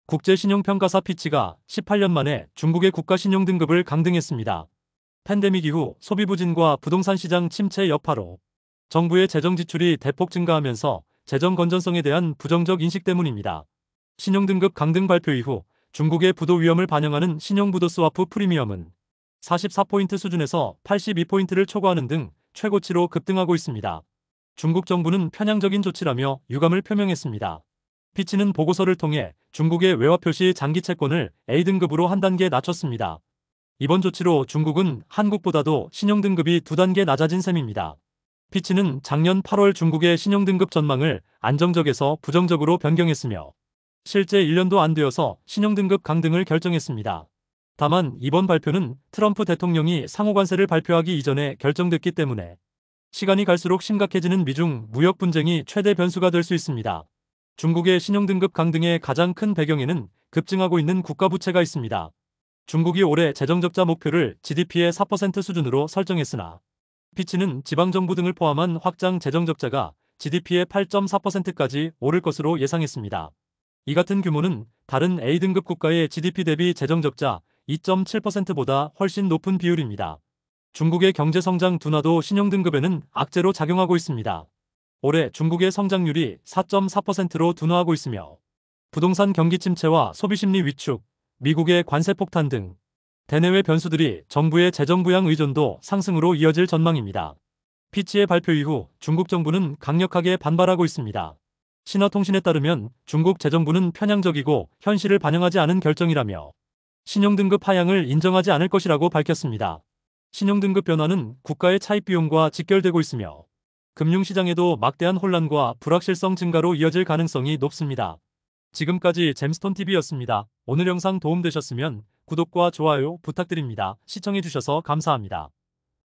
국제신용평가사 피치가 18년 만에 중국의 국가신용등급을 강등했습니다. 팬데믹 이후 소비 부진과 부동산 시장 침체 여파로 정부의 재정 지출이 대폭 증가하면서 재정 건전성에 대한 부정적 인식 때문입니다. 신용등급 강등 발표 이후 중국의 부도 위험을 반영하는 신용부도 스와프 프리미엄은 44포인트 수준에서 82포인트를 초과하는 등 최고치로 급등하고 있습니다. 중국 정부는 편향적인 조치라며 유감을 표명했습니다. 피치는 보고서를 통해 중국의 외화 표시 장기 채권을 A등급으로 한 단계 낮췄습니다. 이번 조치로 중국은 한국보다도 신용등급이 2단계 낮아진 셈입니다. 피치는 작년 8월 중국의 신용등급 전망을 안정적에서 부정적으로 변경했으며 실제 1년도 안 되어서 신용등급 강등을 결정했습니다. 다만 이번 발표는 트럼프 대통령이 상호관세를 발표하기 이전에 결정됐기 때문에 시간이 갈수록 심각해지는 미중 무역 분쟁이 최대 변수가 될 수 있습니다. 중국의 신용등급 강등의 가장 큰 배경에는 급증하고 있는 국가부채가 있습니다. 중국이 올해 재정적자 목표를 GDP의 4% 수준으로 설정했으나 피치는 지방정부 등을 포함한 확장 재정적자가 GDP의 8.4%까지 오를 것으로 예상했습니다. 이 같은 규모는 다른 A등급 국가의 GDP 대비 재정적자 2.7%보다 훨씬 높은 비율입니다. 중국의 경제성장 둔화도 신용등급에는 악재로 작용하고 있습니다. 올해 중국의 성장률이 4.4%로 둔화하고 있으며 부동산 경기 침체와 소비심리 위축, 미국의 관세 폭탄 등 대내외 변수들이 정부의 재정 부양 의존도 상승으로 이어질 전망입니다. 피치의 발표 이후 중국 정부는 강력하게 반발하고 있습니다. 신화통신에 따르면 중국 재정부는 편향적이고 현실을 반영하지 않은 결정이라며 신용등급 하향을 인정하지 않을 것이라고 밝혔습니다. 신용등급 변화는 국가의 차입 비용과 직결되고 있으며 금융시장에도 막대한 혼란과 불확실성 증가로 이어질 가능성이 높습니다. 지금까지 잼스톤TV였습니다. 오늘 영상 도움되셨으면 구독과 좋아요 부탁드립니다. 시청해주셔서 감사합니다.